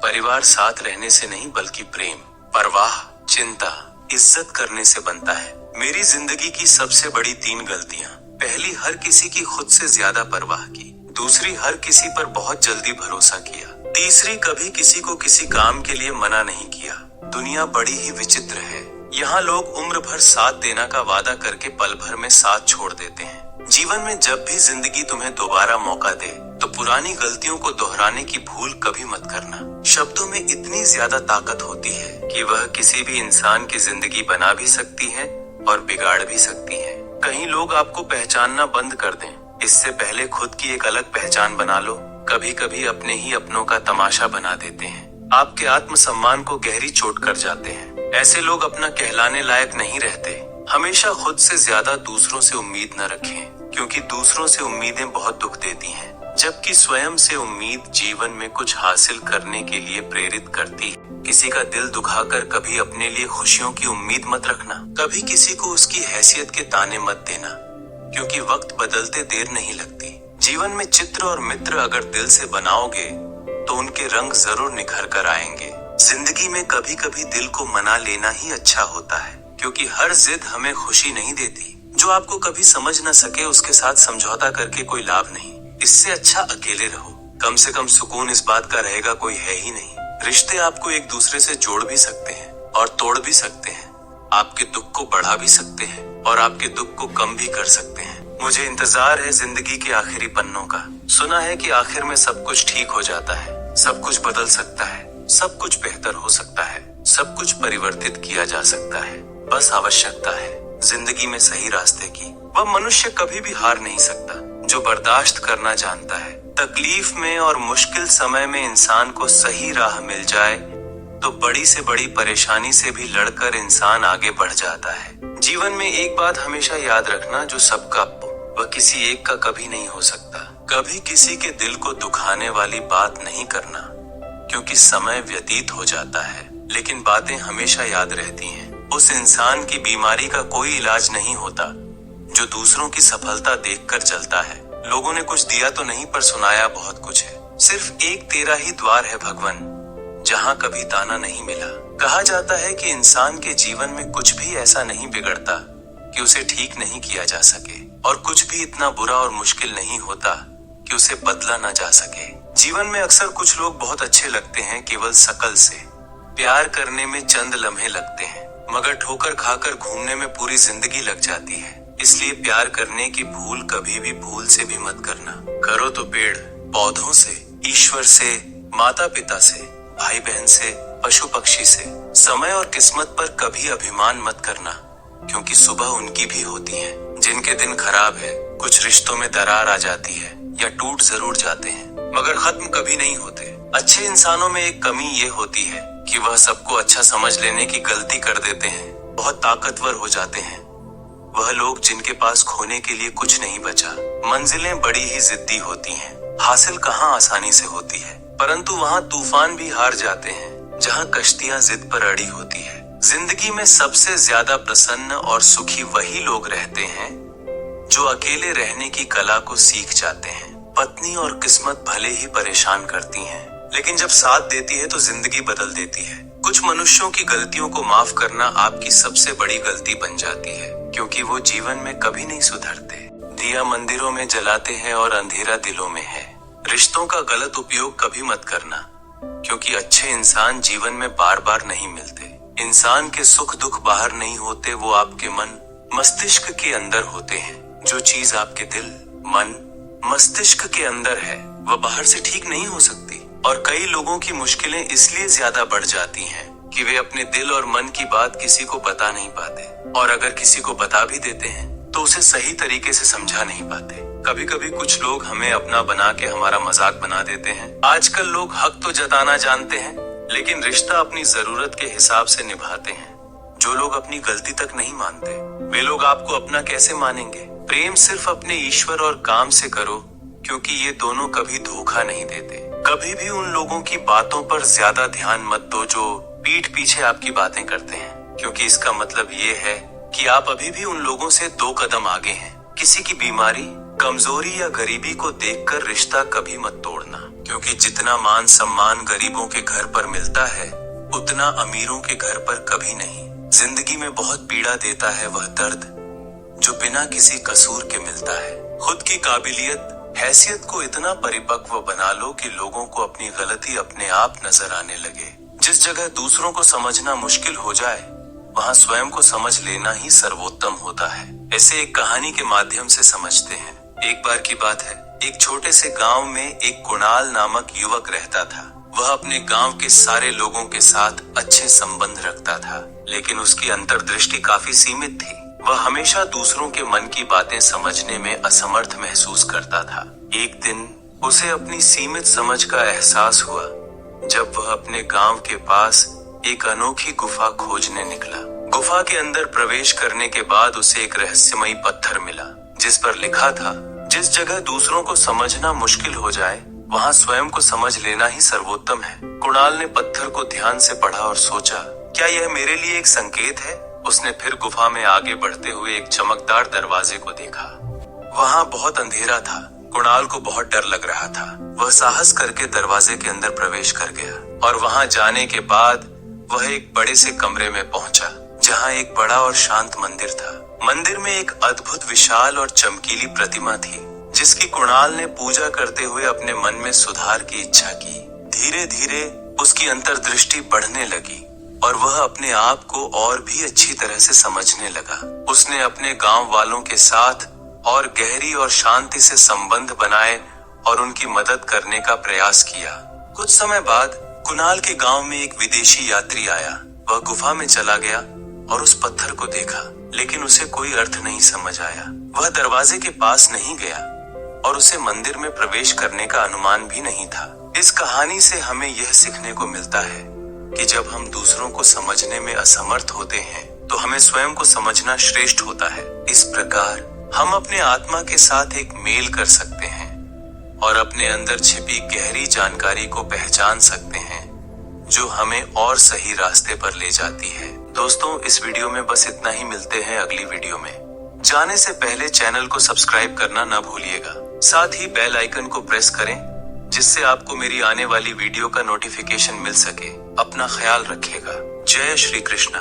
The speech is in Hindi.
परिवार साथ रहने से नहीं बल्कि प्रेम, परवाह, चिंता, इज्जत करने से बनता है। मेरी जिंदगी की सबसे बड़ी 3 गलतियां। पहली, हर किसी की खुद से ज्यादा परवाह की। दूसरी, हर किसी पर बहुत जल्दी भरोसा किया। तीसरी, कभी किसी को किसी काम के लिए मना नहीं किया। दुनिया बड़ी ही विचित्र है। यहाँ लोग उम्र भर साथ देना का वादा करके पल भर में साथ छोड़ देते हैं। जीवन में जब भी जिंदगी तुम्हें दोबारा मौका दे तो पुरानी गलतियों को दोहराने की भूल कभी मत करना। शब्दों में इतनी ज्यादा ताकत होती है कि वह किसी भी इंसान की जिंदगी बना भी सकती है और बिगाड़ भी सकती है। कहीं लोग आपको पहचानना बंद कर दें, इससे पहले खुद की एक अलग पहचान बना लो। कभी कभी अपने ही अपनों का तमाशा बना देते हैं, आपके आत्मसम्मान को गहरी चोट कर जाते हैं। ऐसे लोग अपना कहलाने लायक नहीं रहते। हमेशा खुद से ज्यादा दूसरों से उम्मीद न रखें, क्योंकि दूसरों से उम्मीदें बहुत दुख देती हैं, जबकि स्वयं से उम्मीद जीवन में कुछ हासिल करने के लिए प्रेरित करती है। किसी का दिल दुखाकर कभी अपने लिए खुशियों की उम्मीद मत रखना। कभी किसी को उसकी हैसियत के ताने मत देना, क्योंकि वक्त बदलते देर नहीं लगती। जीवन में चित्र और मित्र अगर दिल से बनाओगे तो उनके रंग जरूर निखर कर आएंगे। जिंदगी में कभी कभी दिल को मना लेना ही अच्छा होता है, क्योंकि हर जिद हमें खुशी नहीं देती। जो आपको कभी समझ न सके उसके साथ समझौता करके कोई लाभ नहीं। इससे अच्छा अकेले रहो। कम से कम सुकून इस बात का रहेगा कोई है ही नहीं। रिश्ते आपको एक दूसरे से जोड़ भी सकते हैं और तोड़ भी सकते हैं। आपके दुख को बढ़ा भी सकते हैं और आपके दुख को कम भी कर सकते हैं। मुझे इंतजार है जिंदगी के आखिरी पन्नों का। सुना है कि आखिर में सब कुछ ठीक हो जाता है, सब कुछ बदल सकता है, सब कुछ बेहतर हो सकता है, सब कुछ परिवर्तित किया जा सकता है। बस आवश्यकता है जिंदगी में सही रास्ते की। वह मनुष्य कभी भी हार नहीं सकता जो बर्दाश्त करना जानता है। तकलीफ में और मुश्किल समय में इंसान को सही राह मिल जाए तो बड़ी से बड़ी परेशानी से भी लड़कर इंसान आगे बढ़ जाता है। जीवन में एक बात हमेशा याद रखना, जो सबका वह किसी एक का कभी नहीं हो सकता। कभी किसी के दिल को दुखाने वाली बात नहीं करना, क्योंकि समय व्यतीत हो जाता है लेकिन बातें हमेशा याद रहती हैं। उस इंसान की बीमारी का कोई इलाज नहीं होता जो दूसरों की सफलता देखकर जलता है। लोगों ने कुछ दिया तो नहीं, पर सुनाया बहुत कुछ है। सिर्फ एक तेरा ही द्वार है भगवन, जहाँ कभी ताना नहीं मिला। कहा जाता है कि इंसान के जीवन में कुछ भी ऐसा नहीं बिगड़ता कि उसे ठीक नहीं किया जा सके, और कुछ भी इतना बुरा और मुश्किल नहीं होता कि उसे बदला न जा सके। जीवन में अक्सर कुछ लोग बहुत अच्छे लगते हैं केवल शकल से। प्यार करने में चंद लम्हे लगते हैं, मगर ठोकर खाकर घूमने में पूरी जिंदगी लग जाती है। इसलिए प्यार करने की भूल कभी भी भूल से भी मत करना। करो तो पेड़ पौधों से, ईश्वर से, माता पिता से, भाई बहन से, पशु पक्षी से। समय और किस्मत पर कभी अभिमान मत करना, क्योंकि सुबह उनकी भी होती है। जिनके दिन खराब है, कुछ रिश्तों में दरार आ जाती है या टूट जरूर जाते हैं, मगर खत्म कभी नहीं होते। अच्छे इंसानों में एक कमी ये होती है कि वह सबको अच्छा समझ लेने की गलती कर देते हैं, बहुत ताकतवर हो जाते हैं। वह लोग जिनके पास खोने के लिए कुछ नहीं बचा। मंजिलें बड़ी ही जिद्दी होती हैं, हासिल कहाँ आसानी से होती है, परंतु वहाँ तूफान भी हार जाते हैं जहाँ कश्तियाँ जिद पर अड़ी होती है। जिंदगी में सबसे ज्यादा प्रसन्न और सुखी वही लोग रहते हैं जो अकेले रहने की कला को सीख जाते हैं। पत्नी और किस्मत भले ही परेशान करती हैं, लेकिन जब साथ देती है तो जिंदगी बदल देती है। कुछ मनुष्यों की गलतियों को माफ करना आपकी सबसे बड़ी गलती बन जाती है, क्योंकि वो जीवन में कभी नहीं सुधरते। दिया मंदिरों में जलाते हैं और अंधेरा दिलों में है। रिश्तों का गलत उपयोग कभी मत करना, क्योंकि अच्छे इंसान जीवन में बार बार नहीं मिलते। इंसान के सुख दुख बाहर नहीं होते, वो आपके मन मस्तिष्क के अंदर होते हैं। जो चीज आपके दिल, मन, मस्तिष्क के अंदर है वह बाहर से ठीक नहीं हो सकती। और कई लोगों की मुश्किलें इसलिए ज्यादा बढ़ जाती हैं कि वे अपने दिल और मन की बात किसी को बता नहीं पाते, और अगर किसी को बता भी देते हैं तो उसे सही तरीके से समझा नहीं पाते। कभी कभी कुछ लोग हमें अपना बना के हमारा मजाक बना देते हैं। आजकल लोग हक तो जताना जानते हैं, लेकिन रिश्ता अपनी जरूरत के हिसाब से निभाते हैं। जो लोग अपनी गलती तक नहीं मानते, वे लोग आपको अपना कैसे मानेंगे। प्रेम सिर्फ अपने ईश्वर और काम से करो, क्योंकि ये दोनों कभी धोखा नहीं देते। कभी भी उन लोगों की बातों पर ज्यादा ध्यान मत दो जो पीठ पीछे आपकी बातें करते हैं, क्योंकि इसका मतलब ये है कि आप अभी भी उन लोगों से 2 कदम आगे हैं। किसी की बीमारी, कमजोरी या गरीबी को देखकर रिश्ता कभी मत तोड़ना, क्योंकि जितना मान सम्मान गरीबों के घर पर मिलता है उतना अमीरों के घर पर कभी नहीं। जिंदगी में बहुत पीड़ा देता है वह दर्द जो बिना किसी कसूर के मिलता है। खुद की काबिलियत हैसियत को इतना परिपक्व बना लो कि लोगों को अपनी गलती अपने आप नजर आने लगे। जिस जगह दूसरों को समझना मुश्किल हो जाए वहां स्वयं को समझ लेना ही सर्वोत्तम होता है। ऐसे एक कहानी के माध्यम से समझते हैं। एक बार की बात है, एक छोटे से गांव में एक कुणाल नामक युवक रहता था। वह अपने गांव के सारे लोगों के साथ अच्छे संबंध रखता था, लेकिन उसकी अंतर्दृष्टि काफी सीमित थी। वह हमेशा दूसरों के मन की बातें समझने में असमर्थ महसूस करता था। एक दिन उसे अपनी सीमित समझ का एहसास हुआ जब वह अपने गांव के पास एक अनोखी गुफा खोजने निकला। गुफा के अंदर प्रवेश करने के बाद उसे एक रहस्यमयी पत्थर मिला जिस पर लिखा था, जिस जगह दूसरों को समझना मुश्किल हो जाए वहां स्वयं को समझ लेना ही सर्वोत्तम है। कुणाल ने पत्थर को ध्यान से पढ़ा और सोचा, क्या यह मेरे लिए एक संकेत है? उसने फिर गुफा में आगे बढ़ते हुए एक चमकदार दरवाजे को देखा। वहां बहुत अंधेरा था। कुणाल को बहुत डर लग रहा था। वह साहस करके दरवाजे के अंदर प्रवेश कर गया और वहां जाने के बाद वह एक बड़े से कमरे में पहुंचा जहां एक बड़ा और शांत मंदिर था। मंदिर में एक अद्भुत विशाल और चमकीली प्रतिमा थी जिसकी कुणाल ने पूजा करते हुए अपने मन में सुधार की इच्छा की। धीरे धीरे उसकी अंतर्दृष्टि बढ़ने लगी और वह अपने आप को और भी अच्छी तरह से समझने लगा। उसने अपने गांव वालों के साथ और गहरी और शांति से संबंध बनाए और उनकी मदद करने का प्रयास किया। कुछ समय बाद कुणाल के गांव में एक विदेशी यात्री आया। वह गुफा में चला गया और उस पत्थर को देखा, लेकिन उसे कोई अर्थ नहीं समझ आया। वह दरवाजे के पास नहीं गया और उसे मंदिर में प्रवेश करने का अनुमान भी नहीं था। इस कहानी से हमें यह सीखने को मिलता है कि जब हम दूसरों को समझने में असमर्थ होते हैं तो हमें स्वयं को समझना श्रेष्ठ होता है। इस प्रकार हम अपने आत्मा के साथ एक मेल कर सकते हैं और अपने अंदर छिपी गहरी जानकारी को पहचान सकते हैं जो हमें और सही रास्ते पर ले जाती है। दोस्तों, इस वीडियो में बस इतना ही। मिलते हैं अगली वीडियो में। जाने से पहले चैनल को सब्सक्राइब करना न भूलिएगा। साथ ही बेल आइकन को प्रेस करें जिससे आपको मेरी आने वाली वीडियो का नोटिफिकेशन मिल सके। अपना ख्याल रखिएगा। जय श्री कृष्णा।